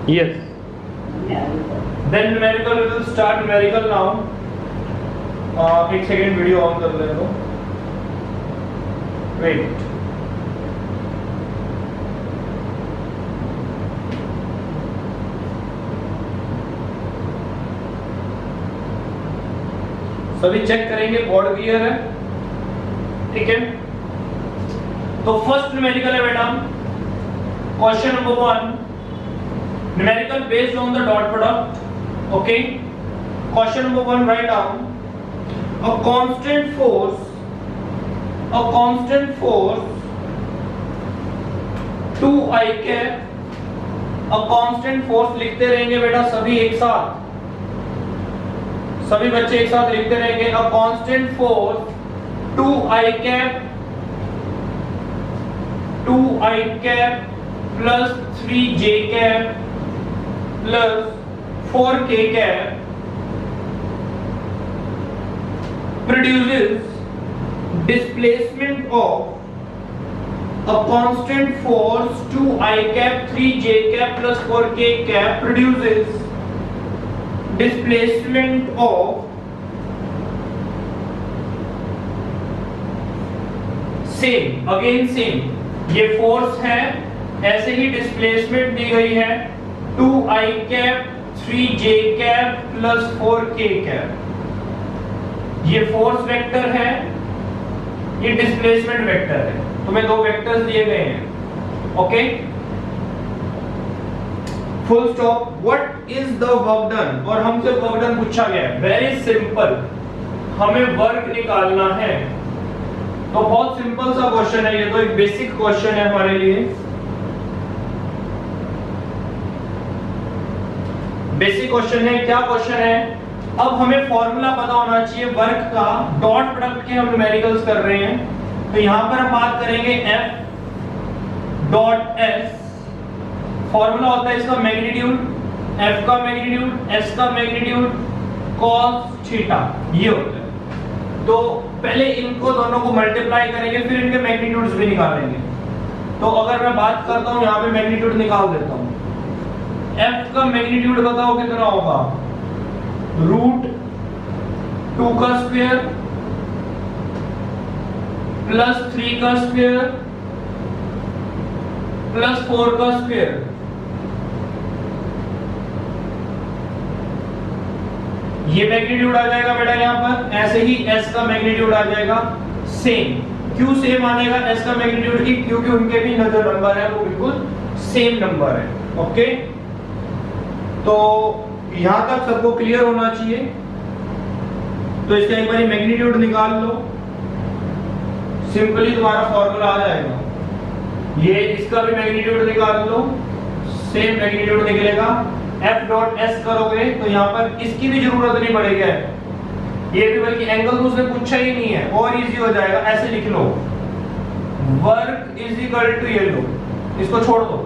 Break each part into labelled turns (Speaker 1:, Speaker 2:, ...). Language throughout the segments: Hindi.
Speaker 1: Yes. Then numerical, we will start numerical now. एक सेकेंड वीडियो ऑन कर ले लो. Wait. सभी चेक करेंगे बोर्ड क्लियर है, ठीक है. तो फर्स्ट न्यूमेरिकल है बेटा, question number 1, numerical based on the dot product. Okay, question number 1, write down a constant force 2i cap. a constant force लिखते रहेंगे बेटा सभी एक साथ, सभी बच्चे एक साथ लिखते रहेंगे. a constant force 2i cap plus 3j cap plus 4k cap produces displacement of a constant force 2i cap 3j cap plus 4k cap produces displacement of same, again same, ये फोर्स है, ऐसे ही डिस्प्लेसमेंट दी गई है 2i cap 3j cap plus 4k cap. ये फोर्स वेक्टर है, ये डिस्प्लेसमेंट वेक्टर है. तुम्हें दो वेक्टर्स दिए गए हैं. Okay, full stop. What is the work done, और हमसे वर्क डन पूछा गया है. वेरी सिंपल, हमें वर्क निकालना है. तो बहुत सिंपल सा क्वेश्चन है ये, तो एक बेसिक क्वेश्चन है हमारे लिए. बेसिक क्वेश्चन है. क्या क्वेश्चन है? अब हमें फॉर्मूला पता होना चाहिए वर्क का. डॉट प्रोडक्ट के हम न्यूमेरिकल्स कर रहे हैं, तो यहां पर हम बात करेंगे F डॉट S. फॉर्मूला होता है इसका मैग्नीट्यूड, F का मैग्नीट्यूड, S का मैग्नीट्यूड, cos थीटा, ये होता है. तो पहले इनको दोनों को मल्टीप्लाई करेंगे, फिर इनके मैग्नीट्यूड्स भी निकालेंगे. तो अगर मैं बात करता हूं, यहां पे मैग्नीट्यूड निकाल देता हूं. F का मैग्नीट्यूड बताओ कितना होगा? रूट 2 का स्क्वायर प्लस 3 का स्क्वायर प्लस 4 का स्क्वायर. ये मैग्नीट्यूड आ जाएगा बेटा यहां पर. ऐसे ही S का मैग्नीट्यूड आ जाएगा सेम. क्यों सेम आएगा S का मैग्नीट्यूड की? क्योंकि उनके भी जो नंबर है वो बिल्कुल सेम नंबर है. ओके, तो यहां तक सबको क्लियर होना चाहिए. तो इसका एक बार मैग्नीट्यूड निकाल लो, सिंपली तुम्हारा फॉर्मूला आ जाएगा. ये इसका भी मैग्नीट्यूड निकाल लो, सेम मैग्नीट्यूड निकलेगा. F डॉट S करोगे तो यहां पर इसकी भी जरूरत नहीं पड़ेगी. ये भी बल्कि एंगल तो उसने पूछा ही नहीं है, और इजी हो जाएगा. ऐसे लिख लो, वर्क इज इक्वल टू, ये लो, इसको छोड़ दो,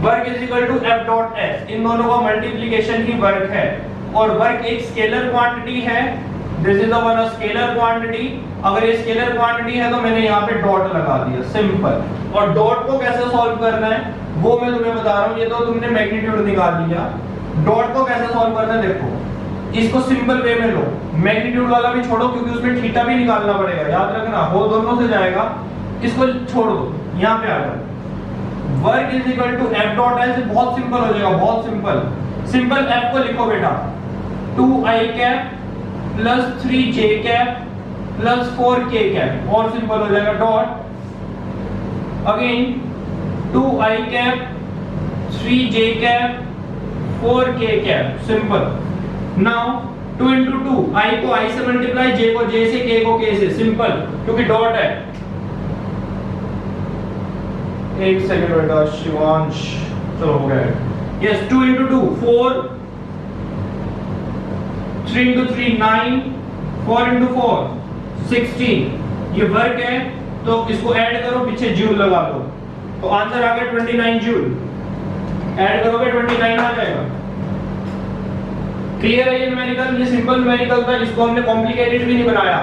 Speaker 1: work is equal to F dot S. इन दोनों का मल्टीप्लिकेशन ही वर्क है, और वर्क एक स्केलर क्वांटिटी है. This is one scalar quantity. अगर ये स्केलर क्वांटिटी है तो मैंने यहाँ पे डॉट लगा दिया, सिंपल. और डॉट को कैसे सॉल्व करना है वो मैं तुम्हें बता रहा हूँ. ये तो तुमने मैग्नीट्यूड निकाल लिया, डॉट को कैसे सॉल्व करना है देखो. इसको सिंपल वे में लो, मैग्नीट्यूड वाला भी छोड़ो क्योंकि उसमें थीटा भी निकालना पड़ेगा, याद रखना, वो दोनों से जाएगा. इसको छोड़ दो, यहाँ पे आ जाओ. Work is equal to F dot S. बहुत सिंपल हो जाएगा, बहुत सिंपल. सिंपल F को लिखो बेटा 2i cap plus 3j cap plus 4k cap, और सिंपल हो जाएगा. Dot again 2i cap 3j cap 4k cap, simple. Now 2 into 2, i को i से मल्टीप्लाई, j को j से, k को k से, सिंपल, क्योंकि डॉट है. एक सेकंड बेटा शिवांश, चलो हो गया. Yes, 2 into 2 4, 3 into 3 9, 4 into 4 16. ये वर्क है, तो इसको ऐड करो, पीछे जूल लगा दो, तो आंसर आ गया 29 जूल. ऐड करोगे 29 आ जाएगा. क्लियर है ये न्यूमेरिकल? ये सिंपल न्यूमेरिकल था, इसको हमने कॉम्प्लिकेटेड भी नहीं बनाया.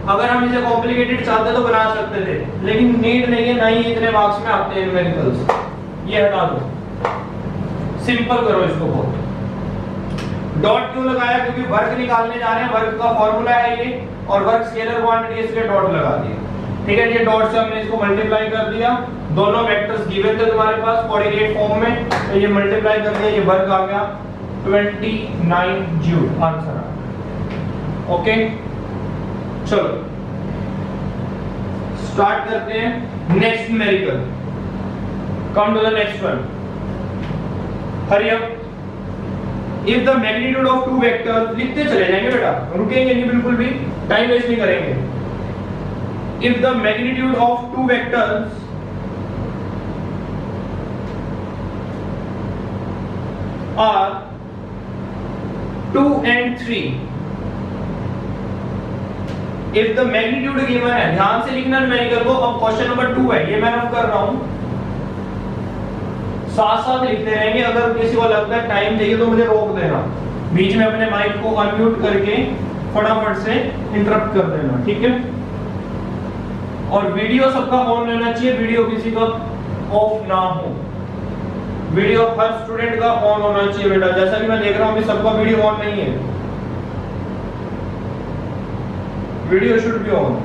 Speaker 1: अगर हम इसे कॉम्प्लिकेटेड चाहते तो बना सकते थे, लेकिन नीड नहीं है, ना ही इतने मार्क्स में आते हैं न्यूमेरिकल्स. ये हटा दो, सिंपल करो इसको बहुत। डॉट क्यों लगाया? क्योंकि वर्क निकालने जा रहे हैं, वर्क का फॉर्मूला है ये, और वर्क स्केलर क्वांटिटी इसलिए डॉट लगा दिया। ठीक है, ये डॉट से हमने इसको मल्टीप्लाई कर दिया, दोनों वेक्टर्स गिवन थे तुम्हारे पास कोऑर्डिनेट फॉर्म में, तो ये मल्टीप्लाई कर दिया, ये वर्क आ गया 29 जूल आंसर आ। ओके चलो स्टार्ट करते हैं next numerical. Come to the next one, hurry up. If the magnitude of two vectors, लिखते चले जाएंगे बेटा, रुकेंगे नहीं बिल्कुल भी, टाइम वेस्ट नहीं करेंगे। If the magnitude of two vectors are 2 and 3, if the magnitude given है, ध्यान से लिखना न्यूमेरिकल को। अब क्वेश्चन नंबर 2 है, ये मैं रफ कर रहा हूं, साथ साथ लिखते रहेंगे। अगर किसी को लगता है टाइम चाहिए तो मुझे रोक देना, बीच में अपने माइक को अनम्यूट करके फटाफट से इंटरप्ट कर देना, ठीक है। और वीडियो सबका ऑन रहना चाहिए, वीडियो किसी का ऑफ ना हो, वीडियो हर स्टूडेंट का ऑन होना चाहिए बेटा। जैसा कि मैं देख रहा हूं कि सबका वीडियो ऑन नहीं है, video should be on.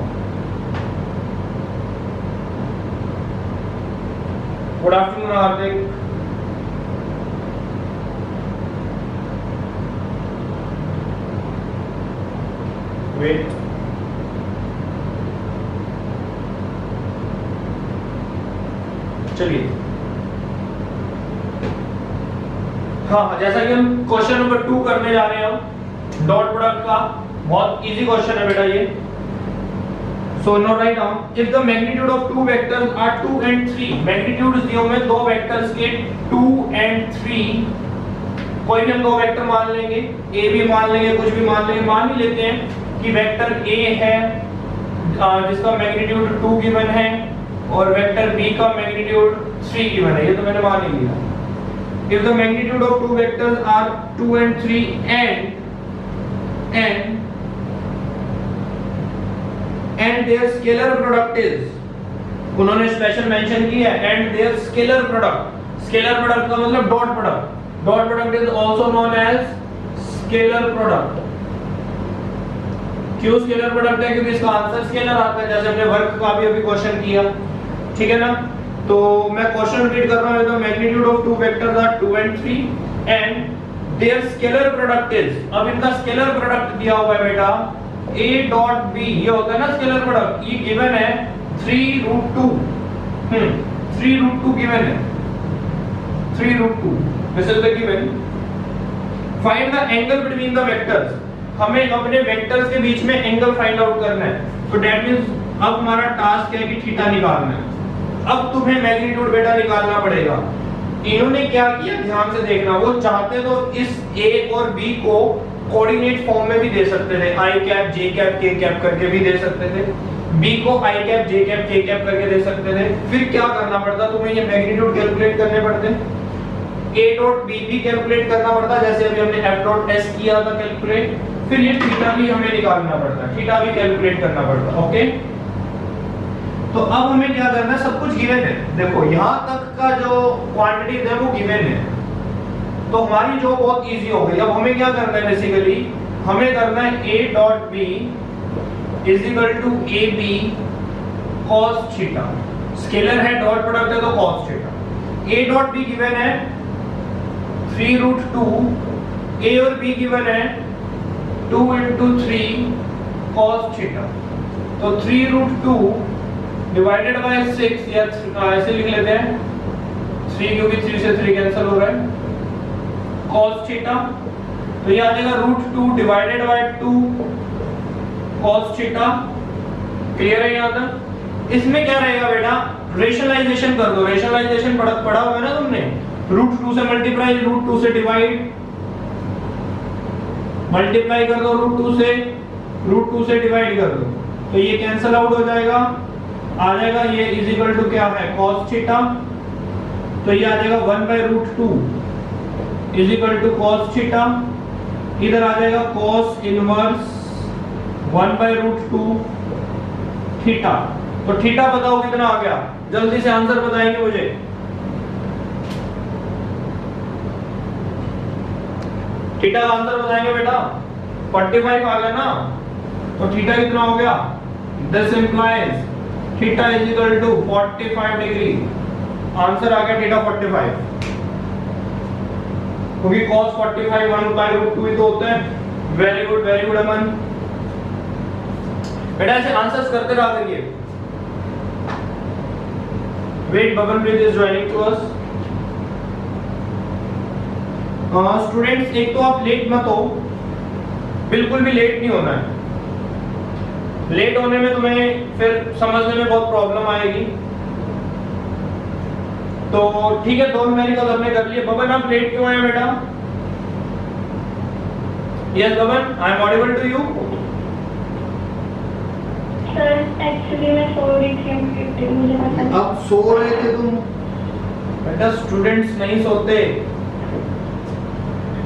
Speaker 1: Good afternoon Hardik. Wait, चलिए हाँ, जैसा कि हम क्वेश्चन नंबर 2 करने जा रहे हैं हम डॉट प्रोडक्ट का, बहुत इजी क्वेश्चन है बेटा ये। So now write down, if the magnitude of two vectors are 2 and 3, magnitudes दिए हुए दो वेक्टर्स के 2 and 3, कोई भी हम दो वेक्टर मान लेंगे, a भी मान लेंगे, कुछ भी मान लेंगे। मान ही लेते हैं कि वेक्टर a है जिसका मैग्नीट्यूड 2 गिवन है, और वेक्टर b का मैग्नीट्यूड 3 गिवन है, ये तो मैंने मान ही लिया। If the magnitude of two vectors are 2 and 3 and their scalar product is, उन्होंने स्पेशल मेंशन किया है, and their scalar product, scalar product का मतलब dot product, dot product is also known as scalar product. क्यों स्केलर प्रोडक्ट है? क्योंकि इसका आंसर स्केलर आता है, जैसे हमने वर्क का भी अभी क्वेश्चन किया, ठीक है ना। तो मैं क्वेश्चन रिपीट कर रहा हूं, the magnitude of two vectors are 2 and 3 and their scalar product is, अब इनका स्केलर प्रोडक्ट दिया हुआ है बेटा a डॉट b, ये होता है ना स्केलर प्रोडक्ट, ये गिवन है 3√2, 3√2 गिवन है, 3√2 this is the given. Find the angle between the vectors, हमें अपने वेक्टर्स के बीच में एंगल फाइंड आउट करना है। तो दैट मींस अब हमारा टास्क है कि थीटा निकालना है। अब तुम्हें मैग्नीट्यूड बेटा निकालना पड़ेगा। इन्होंने क्या किया, ध्यान से देखना, वो चाहते तो इस a और b को कोऑर्डिनेट फॉर्म में भी दे सकते थे, i cap j cap k cap करके भी दे सकते थे, b को i cap j cap k cap करके दे सकते थे। फिर क्या करना पड़ता, तुम्हें ये मैग्नीट्यूड कैलकुलेट करने पड़ते, a डॉट b भी कैलकुलेट करना पड़ता, जैसे अभी हमने f डॉट s किया था कैलकुलेट, फिर ये थीटा भी हमें निकालना पड़ता, थीटा भी कैलकुलेट करना पड़ता। ओके, तो अब हमें क्या करना है, सब कुछ गिवन है, देखो यहाँ तक का जो क्वांटिटी है वो गिवन है, तो हमारी जो बहुत इजी हो गई। अब हमें क्या करना है, बेसिकली हमें करना है a dot b is equal to ab cos theta, scalar है, डॉट प्रोडक्ट है तो cos theta. a dot b given है 3√2, a और b गिवन है 2 into 3 cos थीटा, तो 3√2 डिवाइडेड बाय 6, या ऐसे लिख लेते हैं 3, क्योंकि 3 से 3 कैंसिल हो रहा है, cos थीटा, तो ये आ जाएगा √2 divided by 2 cos theta. Clear है यहाँ तक? इसमें क्या रहेगा बेटा, रेशनलाइजेशन कर दो, रेशनलाइजेशन पढ़ा हुआ है ना तुमने, √2 से मल्टीप्लाई, √2 से डिवाइड, मल्टीप्लाई कर दो √2 से डिवाइड कर दो, तो ये कैंसिल आउट हो जाएगा, आ जाएगा ये इज इक्वल टू क्या है, cos थीटा, तो ये आ जाएगा 1/√2 is equal to cos theta, इधर आ जाएगा cos इनवर्स 1/√2 थीटा। तो थीटा बताओ कितना आ गया, जल्दी से आंसर बताएंगे मुझे, थीटा का आंसर बताएंगे बेटा, 45 आ गया ना, तो थीटा कितना हो गया, this implies theta is equal to 45 degree. Answer आ गया थीटा 45, क्योंकि cos 45 1/√2 ही तो होता है। Very good Aman. बेटा ऐसे आंसर्स करते रहा करिए। Wait, Babalpreet is joining to us. Students एक तो आप लेट मत हो, बिल्कुल भी लेट नहीं होना है। लेट होने में तुम्हें फिर समझने में बहुत प्रॉब्लम आएगी। तो ठीक है, 2 न्यूमेरिकल हमने कर लिए। बबन आप लेट क्यों आए बेटा? Yes Baban, I am audible to you.
Speaker 2: Sir actually मैं सो रही थी, मुझे पता नहीं।
Speaker 1: अब सो रहे थे तुम? बेटा स्टूडेंट्स नहीं सोते,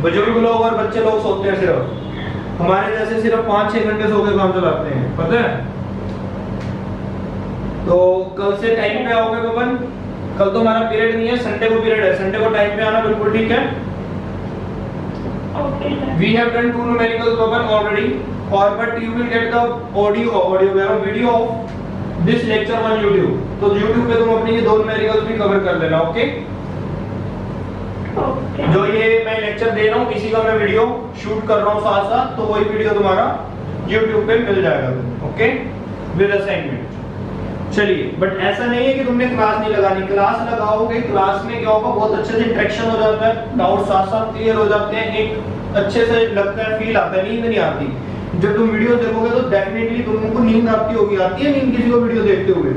Speaker 1: बुजुर्ग लोग और बच्चे लोग सोते हैं सिर्फ। हमारे जैसे सिर्फ 5-6 घंटे सो के काम चलाते हैं, पता है। तो कल से टाइम पे आओगे बबन? कल तो हमारा पीरियड नहीं है, संडे को पीरियड है। संडे को टाइम पे आना, बिल्कुल ठीक है।
Speaker 2: Okay sir.
Speaker 1: We have done 2 numericals Bhavan already, or but you will get the video of this lecture on YouTube. तो YouTube पे तुम अपनी ये 2 numericals भी कवर कर लेना, ओके?
Speaker 2: ओके।
Speaker 1: जो ये मैं लेक्चर दे रहा हूँ इसी का मैं वीडियो शूट कर रहा हूँ साथ साथ, तो वही वीडियो तुम्हारा YouTube पे मिल जाएगा, ओके? With assignment. चलिए, बट ऐसा नहीं है कि तुमने क्लास नहीं लगानी। क्लास लगाओगे, क्लास में क्या होगा, बहुत अच्छे से इंटरेक्शन हो जाता है, डाउट साथ साथ क्लियर हो जाते हैं, एक अच्छे से लगता है, फील आता है, नींद नहीं आती। जब तुम वीडियो देखोगे तो डेफिनेटली तुमको नींद आती होगी। आती है नींद किसी को वीडियो देखते हुए?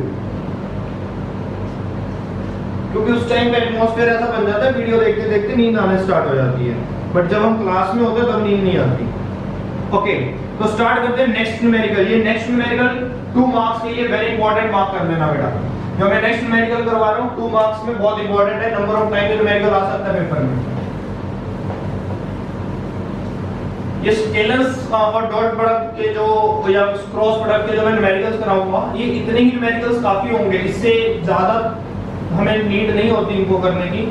Speaker 1: क्योंकि उस टाइम पे एटमॉस्फेयर ऐसा बन जाता है, वीडियो देखते देखते नींद आने स्टार्ट हो जाती है। बट जब हम क्लास में होते हैं तब नींद नहीं आती। ओके, तो स्टार्ट करते हैं नेक्स्ट न्यूमेरिकल। ये नेक्स्ट न्यूमेरिकल 2 मार्क्स के लिए वेरी इंपॉर्टेंट, मार्क कर लेना बेटा। जो मैं नेक्स्ट न्यूमेरिकल करवा रहा हूँ 2 मार्क्स में बहुत इंपॉर्टेंट है। नंबर ऑफ टाइम न्यूमेरिकल आ सकता है पेपर में। ये स्केलर्स और डॉट प्रोडक्ट के जो या क्रॉस प्रोडक्ट के जो मैं न्यूमेरिकल्स कराऊंगा, ये इतने ही न्यूमेरिकल्स काफी होंगे, इससे ज्यादा हमें नीड नहीं होती इनको करने की।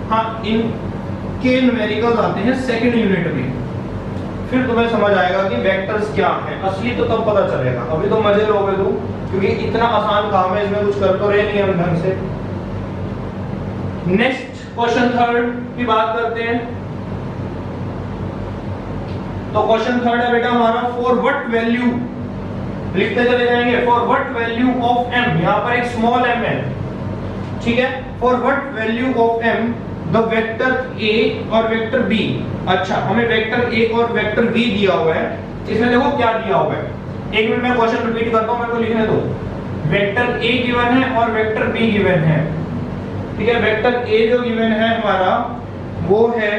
Speaker 1: हाँ, इनके न्यूमेरिकल्स आते हैं सेकंड यूनिट में, फिर तुम्हें समझ आएगा कि वेक्टर्स क्या हैं। असली तो तब पता चलेगा, अभी तो मजे लोगे तुम, क्योंकि इतना आसान काम है, इसमें कुछ कर तो रहे नहीं हम ढंग से। नेक्स्ट क्वेश्चन 3 की बात करते हैं। तो क्वेश्चन 3 है बेटा हमारा, फॉर व्हाट वैल्यू, लिखते चले जाएंगे, for what value of m, यहां पर एक स्मॉल m है, ठीक है। For what value of m the vector a और वेक्टर b। अच्छा, हमें वेक्टर a और वेक्टर b दिया हुआ है। इसमें देखो क्या दिया हुआ है, एक मिनट में क्वेश्चन रिपीट करता हूं, मेरे को लिखने दो। वेक्टर a गिवन है और वेक्टर b गिवन है, ठीक है। वेक्टर a जो गिवन है हमारा वो है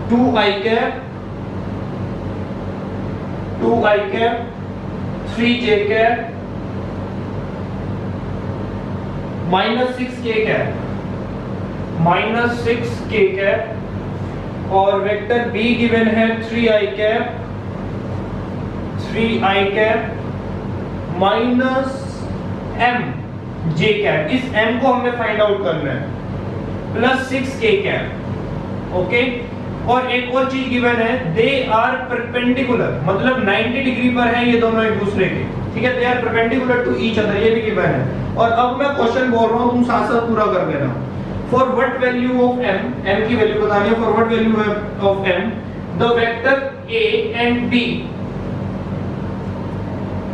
Speaker 1: 2i cap, 3j cap, -6k cap, -6k cap, और वेक्टर b गिवन है 3i cap, 3i cap, -mj cap. इस m को हमने फाइंड आउट करना है, +6k कैप, ओके। और एक और चीज गिवन है, दे आर परपेंडिकुलर, मतलब 90 डिग्री पर है ये दोनों एक दूसरे के, ठीक है। They are perpendicular to each other, ये भी गिवन है। और अब मैं क्वेश्चन बोल रहा हूं, तुम साथ साथ पूरा कर लेना। For what value of m, m की वैल्यू बतानी है। For what value of m the vector a and b,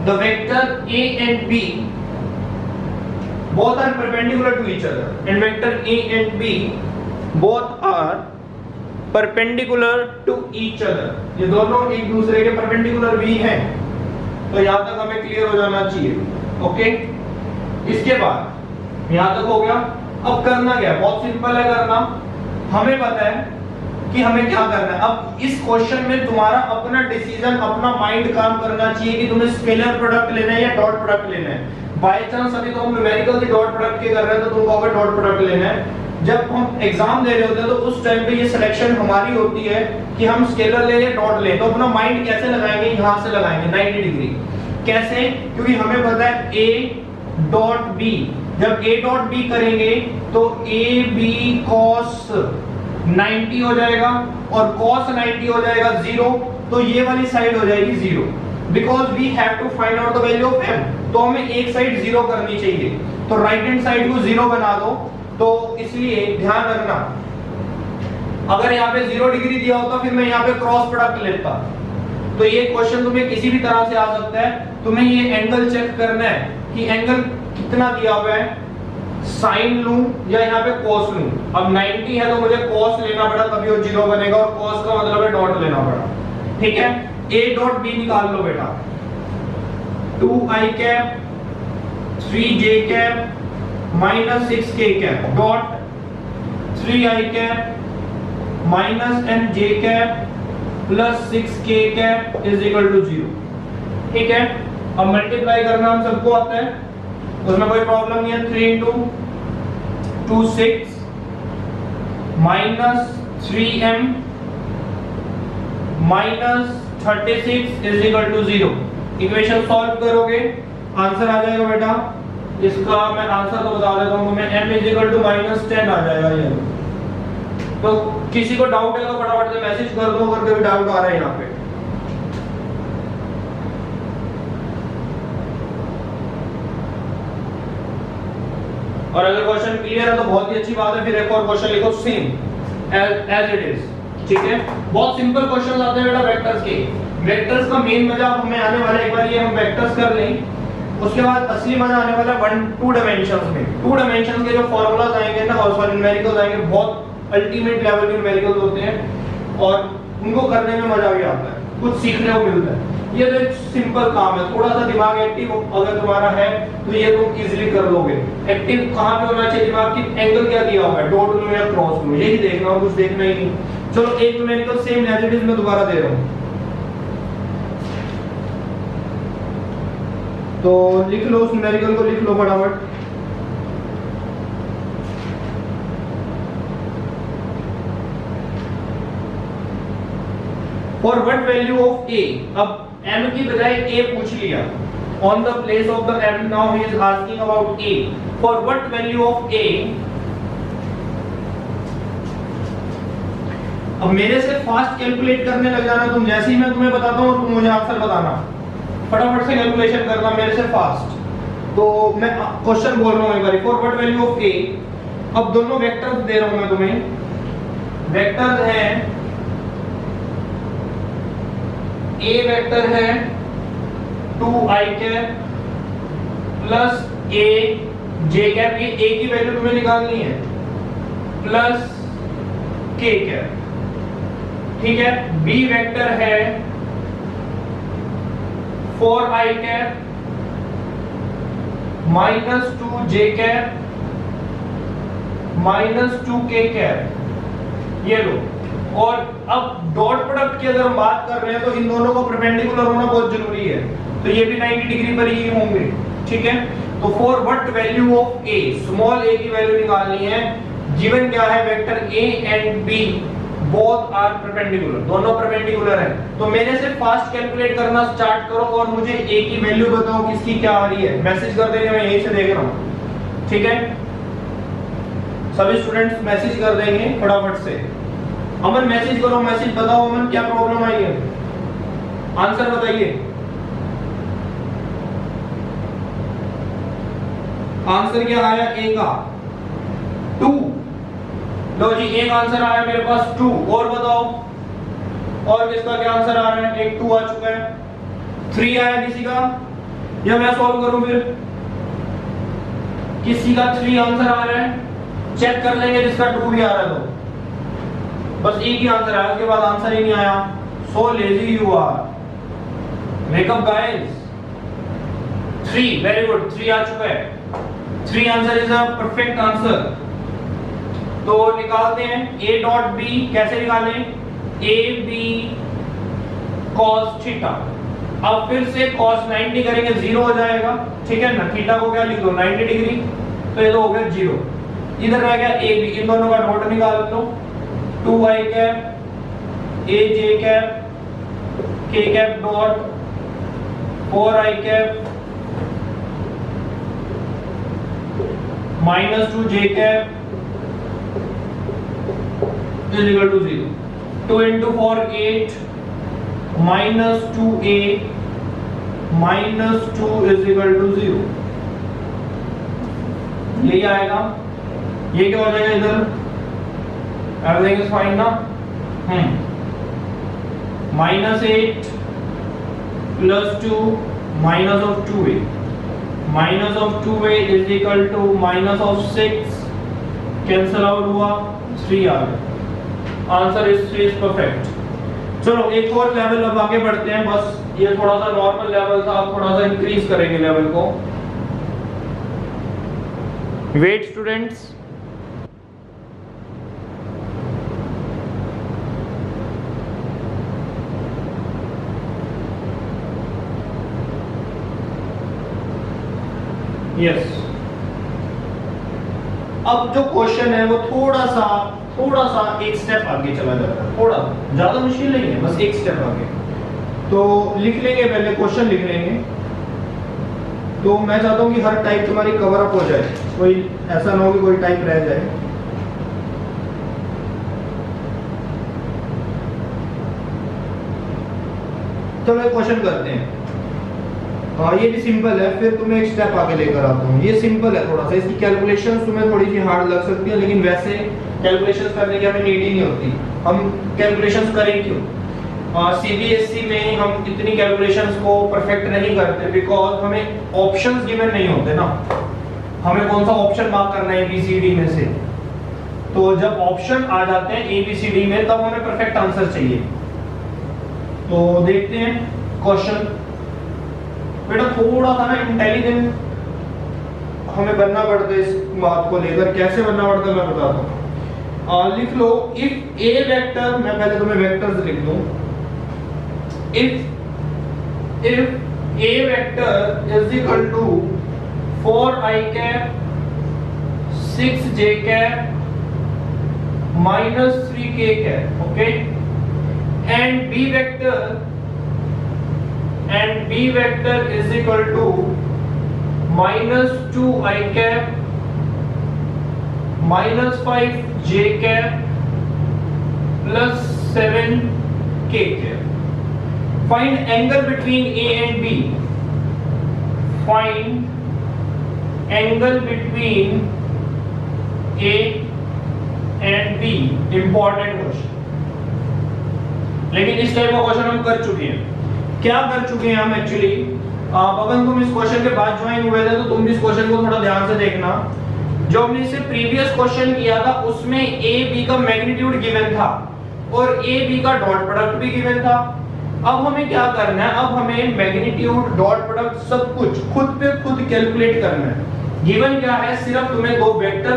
Speaker 1: the vector a and b both are perpendicular to each other, and vector a and b both are perpendicular to each other। ये दोनों एक दूसरे के परपेंडिकुलर भी हैं, तो यहां तक हमें क्लियर हो जाना चाहिए, ओके। इसके बाद यहां तक हो गया। अब करना क्या है, बहुत सिंपल है करना। हमें पता है कि हमें क्या करना है। अब इस क्वेश्चन में तुम्हारा अपना डिसीजन, अपना माइंड काम करना चाहिए कि तुम्हें स्केलर प्रोडक्ट लेना है या डॉट प्रोडक्ट लेना है। बाय चांस अभी तो हम न्यूमेरिकल की डॉट प्रोडक्ट के कर रहे हैं, तो तुम कहोगे डॉट प्रोडक्ट लेना है। जब हम एग्जाम दे रहे होते हैं तो उस टाइम पे ये सिलेक्शन हमारी होती है कि हम स्केलर ले या डॉट ले। तो अपना माइंड कैसे लगाएंगे, यहां से लगाएंगे 90 डिग्री। कैसे? क्योंकि हमें पता है a डॉट b, जब a डॉट b करेंगे तो a b cos 90 हो जाएगा और cos 90 हो जाएगा 0, तो ये वाली साइड हो जाएगी 0, because we have to find out the value of m, तो हमें एक साइड 0 करनी चाहिए, तो राइट हैंड साइड को 0 बना दो। तो इसलिए ध्यान रखना, अगर यहाँ पे 0 डिग्री दिया होता फिर मैं यहाँ पे क्रॉस प्रोडक्ट लेता। तो ये क्वेश्चन तुम्हें किसी भी तरह से आ सकता है, तुम्हें ये एंगल चेक करना है कि एंगल कितना दिया हुआ है, साइन लूं या यहाँ पे कॉस लूं। अब 90 है तो मुझे कॉस लेना पड़ा, तभी वो 0 बनेगा, और कॉस का मतलब है डॉट लेना पड़ा, ठीक है। a डॉट b निकाल लो बेटा, 2i cap 3j cap minus 6k cap dot 3i cap minus mj cap plus 6k cap is equal to 0, ठीक है। अब मल्टीप्लाई करना हम सबको आता है, उसमें कोई प्रॉब्लम नहीं है। 3 into 2 6 minus 3m minus 36 is equal to 0। Equation solve करोगे आंसर आ जाएगा बेटा, इसका मैं आंसर तो बता देता हूं तुम्हें, m is equal to minus 10 आ जाएगा ये। तो किसी को डाउट है तो फटाफट से मैसेज कर दो अगर कोई डाउट आ रहा है यहाँ पे। और अगर क्वेश्चन क्लियर है तो बहुत ही अच्छी बात है, फिर एक और क्वेश्चन लिखो सेम एज इट इज, ठीक है। बहुत सिंपल क्वेश्चंस आते हैं बेटा वेक्टर्स के। वेक्टर्स का मेन मजा हमें आने वाला है, एक बार ये हम वेक्टर्स कर लें, उसके बाद असली मजा आने वाला है 2 डायमेंशंस में। 2 डायमेंशंस के जो फार्मूलाज आएंगे ना, और सॉरी न्यूमेरिकल्स आएंगे, बहुत अल्टीमेट लेवल के न्यूमेरिकल्स होते हैं और उनको करने में मजा भी आता है, कुछ सीखने को मिलता है। ये तो एक सिंपल काम है, थोड़ा सा दिमाग एक्टिव अगर तुम्हारा है तो ये तुम इजीली कर लोगे। एक्टिव कहां पे होना चाहिए दिमाग की, एंगल क्या दिया हुआ है, डॉट लूं या क्रॉस लूं, यही देखना और कुछ देखना ही नहीं। चलो एक numerical same as it is मैं दोबारा दे रहा हूं, तो लिख लो उस न्यूमेरिकल को, लिख लो फटाफट। For what value of a, अब m की बजाय a पूछ लिया, on the place of the m now he is asking about a, for what value of a। अब मेरे से फास्ट कैलकुलेट करने लग जाना तुम, जैसे ही मैं तुम्हें बताता हूं तुम मुझे आंसर बताना, फटाफट से कैलकुलेशन करना मेरे से फास्ट। तो मैं क्वेश्चन बोल रहा हूं एक बार, for what value of a। अब दोनों वेक्टर्स दे रहा हूं मैं तुम्हें, वेक्टर्स हैं, a वेक्टर है 2i cap plus a j cap, ये a की वैल्यू तुम्हें निकालनी है, प्लस k कैप, ठीक है। b वेक्टर है 4i cap minus 2j cap minus 2k cap, ये लो। और अब डॉट प्रोडक्ट की अगर हम बात कर रहे हैं तो इन दोनों को परपेंडिकुलर होना बहुत जरूरी है, तो ये भी 90 डिग्री पर ही होंगे, ठीक है। तो for what value of a, small a की वैल्यू निकालनी है। गिवन क्या है, vector a and b both are perpendicular, दोनों परपेंडिकुलर हैं। तो मेरे से फास्ट कैलकुलेट करना स्टार्ट करो और मुझे a की वैल्यू बताओ किसकी क्या आ रही है, मैसेज कर देंगे, मैं यहीं से देख रहा हूं, ठीक है। सभी स्टूडेंट्स मैसेज कर देंगे फटाफट से। अमन मैसेज करो, मैसेज बताओ अमन क्या प्रॉब्लम आई है, आंसर बताइए। आंसर क्या आया a का 2, लो जी एक आंसर आया मेरे पास 2, और बताओ और किसका क्या आंसर आ रहा है, एक 2 आ चुका है। 3 आया किसी का, या मैं सॉल्व करूं फिर, किसी का 3 आंसर आ रहा है, चेक कर लेंगे जिसका 2 भी आ रहा है, तो बस एक ही आंसर आया, उसके बाद आंसर ही नहीं आया। So lazy you are, wake up guys. 3, very good, 3 आ चुका है, 3 answer is a perfect answer. तो निकालते हैं a डॉट b, कैसे निकालें, a b cos थीटा। अब फिर से cos 90 करेंगे 0 हो जाएगा, ठीक है ना। थीटा को क्या लिख दो 90 डिग्री, तो ये तो हो गया 0। इधर रह गया a b, इन दोनों का डॉट निकाल लो, 2i cap a j cap k cap dot 4i cap minus 2j cap is equal to 0। 2 into 4 8 minus 2a minus 2 is equal to 0। यही आएगा। ये क्या हो जाएगा इधर? एवरीथिंग इज फाइन ना? -8 plus 2 minus of 2a minus of 2a is equal to minus of 6, cancel out हुआ, 3 आ गया। Answer is 3 is perfect. चलो एक और लेवल अब आगे बढ़ते हैं, बस ये थोड़ा सा नॉर्मल लेवल था, अब थोड़ा सा इंक्रीज करेंगे लेवल को। Wait students, yes. अब जो क्वेश्चन है वो थोड़ा सा एक स्टेप आगे चला जाता है, थोड़ा ज्यादा मुश्किल नहीं है, बस एक स्टेप आगे। तो लिख लेंगे, पहले क्वेश्चन लिख लेंगे। तो मैं चाहता हूं कि हर टाइप तुम्हारी कवर अप हो जाए, कोई ऐसा ना हो कि कोई टाइप रह जाए। चलो एक क्वेश्चन करते हैं। ये भी सिंपल है, फिर तुम्हें एक स्टेप आगे लेकर आता हूँ। ये सिंपल है थोड़ा सा, इसकी कैलकुलेशंस तुम्हें थोड़ी सी हार्ड लग सकती है, लेकिन वैसे कैलकुलेशंस करने की हमें नीड ही नहीं होती। हम कैलकुलेशंस करें क्यों? सीबीएसई में हम इतनी कैलकुलेशंस को परफेक्ट नहीं करते, बिकॉज हमें ऑप्शंस गिवन नहीं होते ना। हमें कौन सा ऑप्शन मार्क करना है एबीसीडी में से। तो जब ऑप्शन आ जाते हैं एबीसीडी में, तब हमें परफेक्ट आंसर चाहिए। तो देखते हैं क्वेश्चन। बेटा थोड़ा सा ना इंटेलिजेंट हमें बनना पड़ता है इस बात को लेकर। कैसे बनना पड़ता है मैं बताता हूँ। लिख लो, इफ ए वेक्टर, मैं पहले तुम्हें वेक्टर्स लिख दूं। If A vector is equal to 4i cap 6j cap -3k cap, okay, and B vector is equal to -2i cap -5j cap +7k cap। Find angle between A and B। Find angle between A and B। Important question, लेकिन इस टाइप का क्वेश्चन हम कर चुके हैं। क्या कर चुके हैं हम एक्चुअली? पवन तुम इस क्वेश्चन के बाद ज्वाइन हुए थे, तो तुम भी इस क्वेश्चन को थोड़ा ध्यान से देखना। जो हमने इससे प्रीवियस क्वेश्चन किया था, उसमें ए बी का मैग्नीट्यूड गिवन था और ए बी का डॉट प्रोडक्ट भी गिवन था। अब हमें क्या करना है? अब हमें मैग्नीट्यूड, डॉट प्रोडक्ट सब कुछ खुद पे खुद कैलकुलेट करना है। गिवन क्या है? सिर्फ तुम्हें दो वेक्टर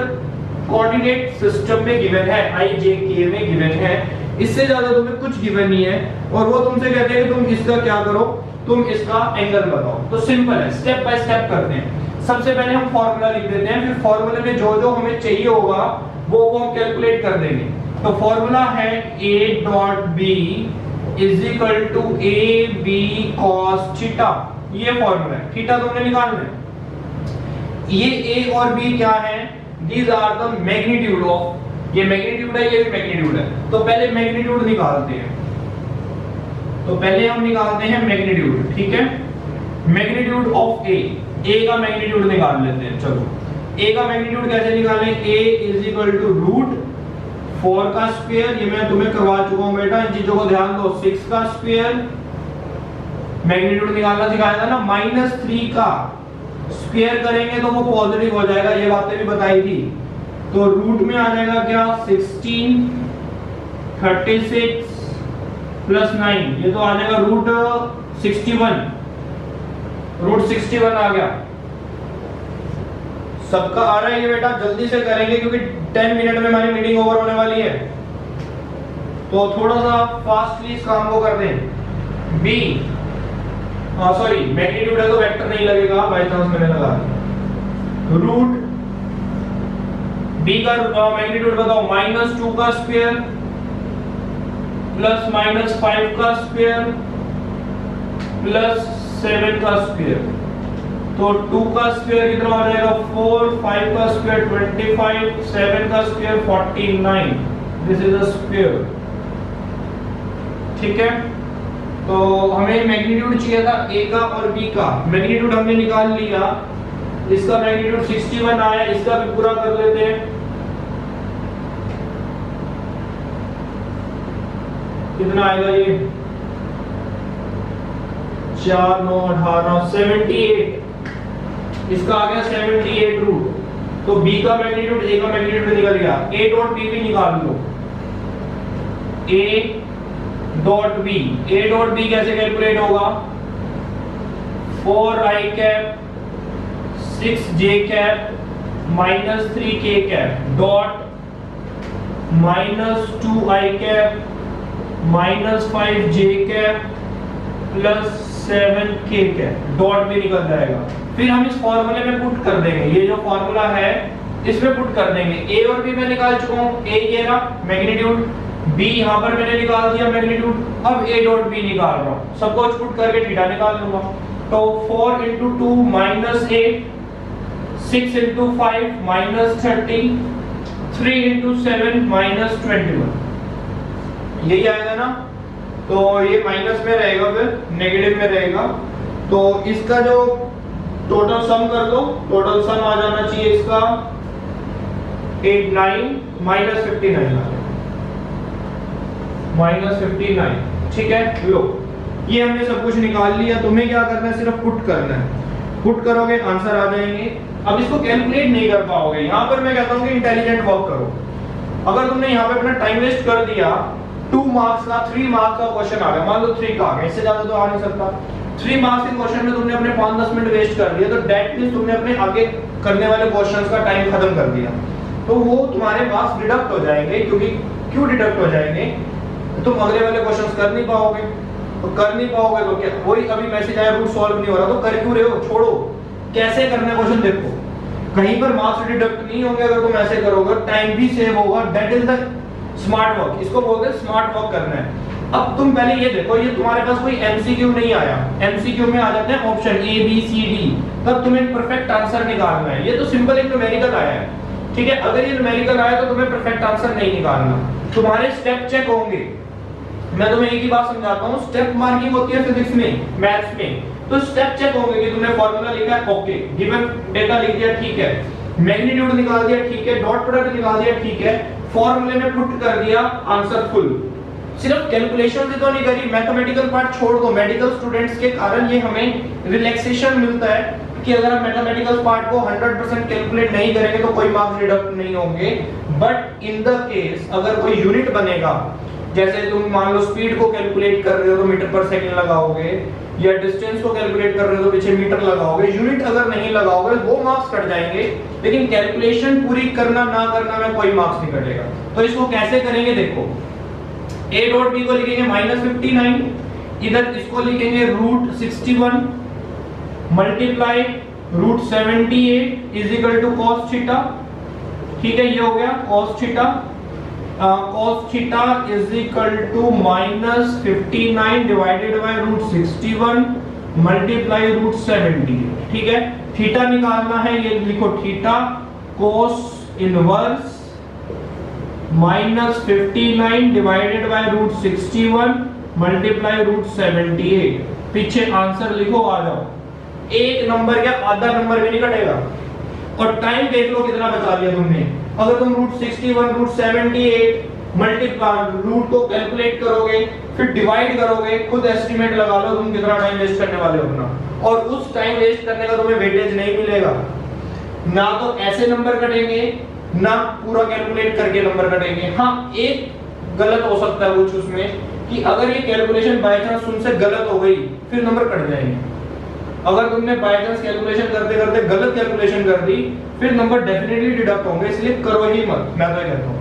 Speaker 1: कोऑर्डिनेट सिस्टम में गिवन है, i j k में गिवन है, इससे ज्यादा तुम्हें कुछ गिवन नहीं है। और वो तुमसे कहते हैं कि तुम इसका क्या करो, तुम इसका एंगल बताओ। तो सिंपल है, स्टेप बाय स्टेप करते हैं। सबसे पहले हम फार्मूला लिख देते हैं, फिर फार्मूले में जो जो हमें चाहिए होगा वो हम कैलकुलेट कर देंगे। तो फार्मूला है a dot b is equal to A B cos theta. ये फार्मूला है, थीटा तुमने निकालना है। ये a और b क्या है? These are the magnitude of, ये मैग्नीट्यूड है, ये भी मैग्नीट्यूड है। तो पहले मैग्नीट्यूड निकालते हैं। तो पहले हम निकालते हैं मैग्नीट्यूड, ठीक है। मैग्नीट्यूड ऑफ ए का मैग्नीट्यूड निकाल लेते हैं। चलो ए का मैग्नीट्यूड कैसे निकालें? a is equal to root 4 का स्क्वायर, ये मैं तुम्हें करवा चुका हूं बेटा, इन चीजों को ध्यान दो। 6 का स्क्वायर मैग्नीट्यूड निकालना सिखाया था ना। -3 का स्क्वायर करेंगे तो वो पॉजिटिव हो जाएगा, ये बातें भी बताई थी। तो रूट में आ जाएगा क्या? 16 36 प्लस 9, ये तो आ जाएगा रूट 61। रूट 61 आ गया। सबका आ रहा है ये बेटा? जल्दी से करेंगे क्योंकि 10 मिनट में हमारी मीटिंग ओवर होने वाली है। तो थोड़ा सा फास्टली इस काम को कर दें। बी, सॉरी मैग्नीट्यूड है तो वेक्टर नहीं लगेगा, बाय चांस मैंने लगा दिया। रूट बी का मैग्नीट्यूड बताओ, -2 का स्क्वायर प्लस -5 का स्क्वायर प्लस 7 का स्क्वायर। तो 2 का स्क्वायर कितना आ जाएगा? 4, 5 का स्क्वायर 25, 7 का square 49। This is a square. ठीक है, तो हमें मैग्नीट्यूड चाहिए था ए का और बी का। मैग्नीट्यूड हमने निकाल लिया, इसका मैग्नीट्यूड 61 आया, इसका भी पूरा कर लेते हैं। कितना आएगा ये? 4 9 18 78। इसका आ गया 78 रूट। तो b का मैग्नीट्यूड a का मैग्नीट्यूड निकल गया। a डॉट b भी निकाल लो। a डॉट b कैसे कैलकुलेट होगा? 4i cap 6j cap minus 3k cap dot minus 2i cap minus 5j cap plus 7k cap dot भी निकल जाएगा। फिर हम इस फॉर्मूले में पुट कर देंगे, ये जो फॉर्मूला है इसमें पुट कर देंगे। a और b मैं निकाल चुका हूँ, a ये रहा मैग्नीट्यूड, b यहाँ पर मैंने निकाल दिया मैग्नीट्यूड। अब a डॉट b निकाल रहा हूँ, सबको पुट करके थीटा निकाल लूंगा। तो 4 into 2 minus 8, 6 into 5 minus 30, 3 into 7 minus 21। यही आएगा ना? तो ये माइनस में रहेगा, फिर नेगेटिव में रहेगा। तो इसका जो टोटल सम कर लो, टोटल सम आ जाना चाहिए इसका 89 माइनस 59 माइनस 59। ठीक है, लो ये हमने सब कुछ निकाल लिया। तुम्हें क्या करना है? सिर्फ पुट करना है। पुट करोगे आंसर आ जाएंगे। अब इसको कैलकुलेट नहीं कर पाओगे, यहाँ पर मैं कहता हूँ कि इंटेलिजेंट वर्क करो। अगर तुमने यहाँ पे अपना टाइम वेस्ट कर दिया, 2 मार्क्स का 3 मार्क्स का क्वेश्चन आ गया, मान लो 3 का आ गया, इससे ज्यादा तो आ नहीं सकता। 3 मार्क्स के क्वेश्चन में तुमने अपने 5-10 मिनट वेस्ट कर दिया, तो दैट मींस तुमने अपने आगे करने वाले क्वेश्चंस का टाइम खत्म कर दिया। तो वो तुम्हारे पास डिडक्ट हो जाएंगे। क्योंकि क्यों डिडक्ट हो जाएंगे? तुम अगले वाले क्वेश्चंस कर नहीं पाओगे। तो कर नहीं पाओगे तो क्या? वही अभी मैसेज आया रूट सॉल्व नहीं हो रहा, तो कर क्यों रहे हो? छोड़ो, कैसे करना क्वेश्चन देखो। कहीं पर मार्क्स डिडक्ट नहीं होंगे अगर तुम ऐसे करोगे, टाइम भी सेव होगा। That is the smart work, इसको बोलते हैं स्मार्ट वर्क करना है। अब तुम पहले ये देखो, ये तुम्हारे पास कोई एमसीक्यू नहीं आया। एमसीक्यू में आ जाते हैं option A B C D, तब तुम्हें परफेक्ट आंसर निकालना है। ये तो सिंपल एक न्यूमेरिकल आया है, ठीक है। अगर ये न्यूमेरिकल आया तो तुम्हें परफेक्ट आंसर नहीं निकालना, तुम्हारे स्टेप चेक होंगे। मैं तुम्हें एक ही बात समझाता हूँ, स्टेप मार्किंग होती है फिजिक्स में, मैथ्स में, तो स्टेप चेक होंगे कि तुमने फार्मूला लिखा है, ओके, गिवन डेटा लिख दिया, ठीक है, मैग्नीट्यूड निकाल दिया, ठीक है, डॉट प्रोडक्ट निकाल दिया, ठीक है, फॉर्मूले में पुट कर दिया, आंसर फुल। सिर्फ कैलकुलेशन से तो नहीं करी, मैथमेटिकल पार्ट छोड़ दो। मेडिकल स्टूडेंट्स के कारण ये हमें रिलैक्सेशन मिलता है कि अगर हम मैथमेटिकल पार्ट को 100% कैलकुलेट नहीं करेंगे तो कोई मार्क्स डिडक्ट नहीं होंगे। बट इन द केस अगर कोई यूनिट बनेगा, जैसे तुम मान लो स्पीड को कैलकुलेट कर रहे हो तो मीटर पर सेकंड लगाओगे, या डिस्टेंस को कैलकुलेट कर रहे हो तो पीछे मीटर लगाओगे, यूनिट अगर नहीं लगाओगे वो मार्क्स कट जाएंगे। लेकिन कैलकुलेशन पूरी करना ना करना में कोई मार्क्स नहीं कटेगा। तो इसको कैसे करेंगे देखो, a डॉट b को लिखेंगे -59, इधर इसको लिखेंगे √61 multiply √78 is equal to cos theta. ठीक है, ये हो गया cos theta. cos theta is equal to -59 divided by √61 multiply √78। ठीक है, थीटा निकालना है, ये लिखो theta cos inverse -59 divided by √61 multiply √78। पीछे आंसर लिखो, आ जाओ। एक नंबर या आधा नंबर भी नहीं कटेगा। और टाइम देख लो कितना बचा लिया तुमने। अगर तुम √61 √78 मल्टीप्लाई रूट को कैलकुलेट करोगे, फिर डिवाइड करोगे, खुद एस्टिमेट लगा लो तुम कितना टाइम वेस्ट करने वाले हो अपना। और उस टाइम वेस्ट करने का तुम्हें वेटेज नहीं मिलेगा। ना तो ऐसे नंबर कटेंगे, ना पूरा कैलकुलेट करके नंबर कटेंगे। हाँ, एक गलत हो सकता है कुछ उसमें कि अगर ये कैलकुलेशन बाय चांस तुमसे गलत हो गई फिर नंबर कट जाएंगे। अगर तुमने बाय चांस कैलकुलेशन करते करते गलत कैलकुलेशन कर दी फिर नंबर डेफिनेटली डिडक्ट होंगे, इसलिए करो ही मत। मैं तो ये कहता हूँ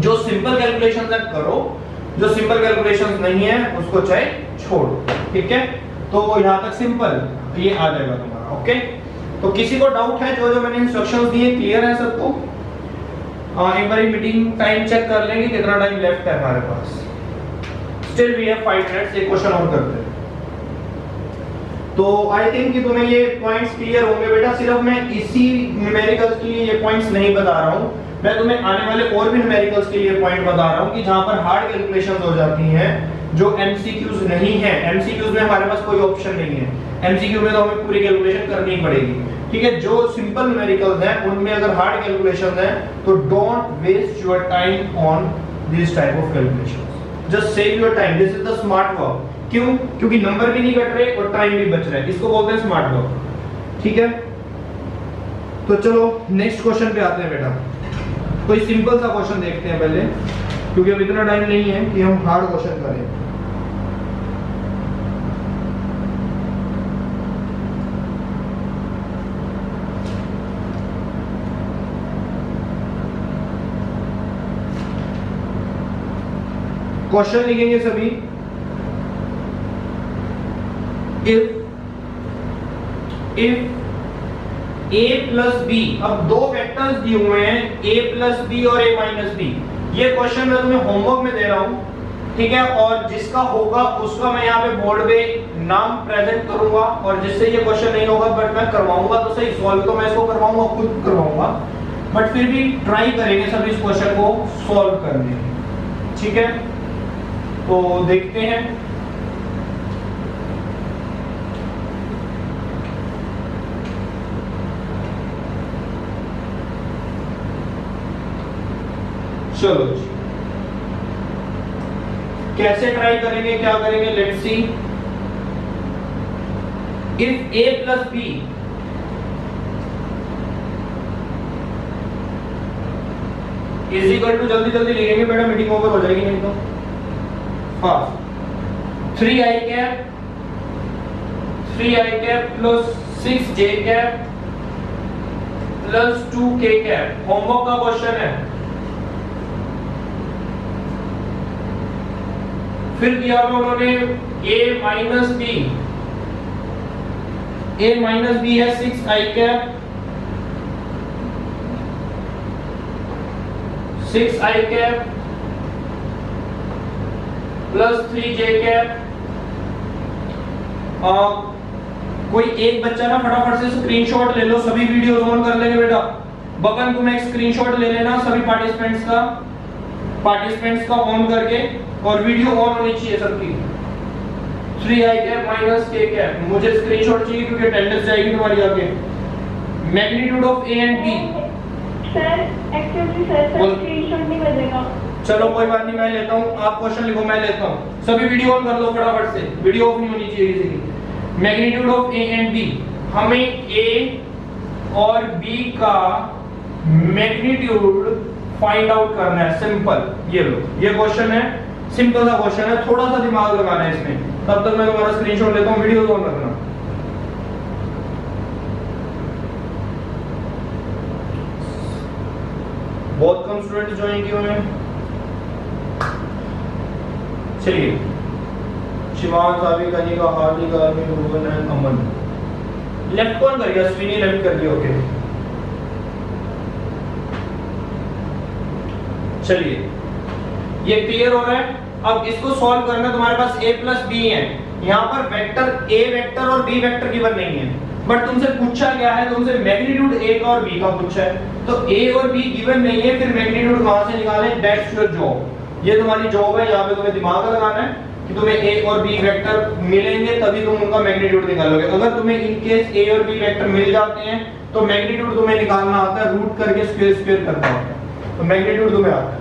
Speaker 1: जो सिंपल कैलकुलेशंस है करो, जो सिंपल कैलकुलेशंस नहीं है उसको चाहे छोड़ो। ठीक है, तो यहाँ तक सिंपल ये आ जाएगा तुम्हारा। ओके, तो किसी को डाउट है? जो जो मैंने इंस्ट्रक्शंस दिए क्लियर है सबको? एक बार मीटिंग टाइम चेक कर लेंगे कितना टाइम लेफ्ट है हमारे पास। Still we have 5 minutes. एक क्वेश्चन और करते हैं। तो आई थिंक कि तुम्हें ये पॉइंट्स क्लियर होंगे बेटा। सिर्फ मैं इसी न्यूमेरिकल्स के लिए ये पॉइंट्स नहीं बता रहा हूँ, मैं तुम्हें आने वाले और भी न्यूमेरिकल्स के लिए पॉइंट बता रहा हूँ कि जहां पर हार्ड कैलकुलेशंस हो जाती हैं जो एमसीक्यूज नहीं है। एमसीक्यूज में हमारे पास कोई ऑप्शन नहीं है, एमसीक्यू में तो हमें पूरी कैलकुलेशन करनी पड़ेगी, ठीक है। जो सिंपल न्यूमेरिकल्स हैं उनमें अगर हार्ड कैलकुलेशंस हैं तो don't waste your time on this type of calculations, just save your time, this is the smart work. क्यों? क्योंकि नंबर भी नहीं कट रहे और टाइम भी बच रहा है, इसको बोलते हैं स्मार्ट वर्क, ठीक है। तो चलो नेक्स्ट क्वेश्चन पे आते हैं बेटा। कोई सिंपल सा क्वेश्चन देखते हैं पहले, क्योंकि अब इतना टाइम नहीं है कि हम हार्ड क्वेश्चन करें। क्वेश्चन लिखेंगे सभी। इफ a प्लस बी, अब दो वेक्टर्स दिए हुए हैं a प्लस बी और a माइनस बी। ये क्वेश्चन मैं तुम्हें होमवर्क में दे रहा हूं, ठीक है, और जिसका होगा उसका मैं यहाँ पे बोर्ड पे नाम प्रेजेंट करूंगा, और जिससे ये क्वेश्चन नहीं होगा बट मैं करवाऊंगा तो सही, सॉल्व तो मैं इसको करवाऊंगा, खुद करवाऊंगा, बट फिर भी ट्राई करेंगे सब इस क्वेश्चन को सॉल्व करने, ठीक है। तो देखते हैं। चलो जी, कैसे ट्राई करेंगे, क्या करेंगे, let's see. If a plus B is equal to, जल्दी जल्दी लिखेंगे बेटा, मीटिंग ओवर हो जाएगी नहीं तो fast. 3i cap plus 6j cap plus 2k cap, homework का क्वेश्चन है। फिर दिया हुआ उन्होंने a माइनस बी है 6i cap, 6i cap plus 3j cap. कोई एक बच्चा ना फटाफट से स्क्रीनशॉट ले लो, सभी वीडियोस ऑन कर लेंगे बेटा। बगन तुम एक स्क्रीनशॉट ले लेना सभी पार्टिसिपेंट्स का ऑन करके, और वीडियो ऑन होनी चाहिए सबकी। 3i cap minus k cap, मुझे स्क्रीनशॉट चाहिए क्योंकि अटेंडेंस जाएगी तुम्हारी आगे। Magnitude of a and b।
Speaker 2: Sir actually sir screenshot नहीं बजेगा।
Speaker 1: चलो कोई बात नहीं, मैं लेता हूँ, आप क्वेश्चन लिखो, मैं लेता हूँ। सभी वीडियो ऑन कर लो फटाफट से, वीडियो ऑफ नहीं होनी चाहिए किसी की। Magnitude of a and b, हमें a और b का मैग्नीट्यूड फाइंड आउट करना है, सिंपल। ये लो, ये क्वेश्चन है, सिंपल सा क्वेश्चन है, थोड़ा सा दिमाग लगाना है इसमें। तब तक मैं तुम्हारा स्क्रीनशॉट लेता हूँ, वीडियो ऑन रखना। बहुत कम स्टूडेंट ज्वाइन किए हुए हैं। चलिए, शिवान, साबिक, अनिका, हार्दिक, आर्मी, रोहन एंड अमन। लेफ्ट कौन कर गया? अश्विनी लेफ्ट कर दिया, ओके। चलिए, ये क्लियर हो रहा है। अब इसको सॉल्व करना, तुम्हारे पास a प्लस बी है, यहाँ पर वेक्टर a वेक्टर और b वेक्टर गिवन नहीं है, बट तुमसे पूछा क्या है, तुमसे मैग्नीट्यूड a का और b का पूछा है। तो a और b गिवन नहीं है, फिर मैग्नीट्यूड कहां से निकालें? दैट्स योर जॉब, ये तुम्हारी जॉब है। यहाँ पे तुम्हें दिमाग लगाना है कि तुम्हें a और b वेक्टर मिलेंगे तभी तुम उनका मैग्नीट्यूड निकालोगे। अगर तुम्हें इन केस a और b वेक्टर मिल जाते हैं तो मैग्नीट्यूड तुम्हें निकालना आता है, रूट करके स्क्वायर करना होता है, तो मैग्नीट्यूड तुम्हें आता है।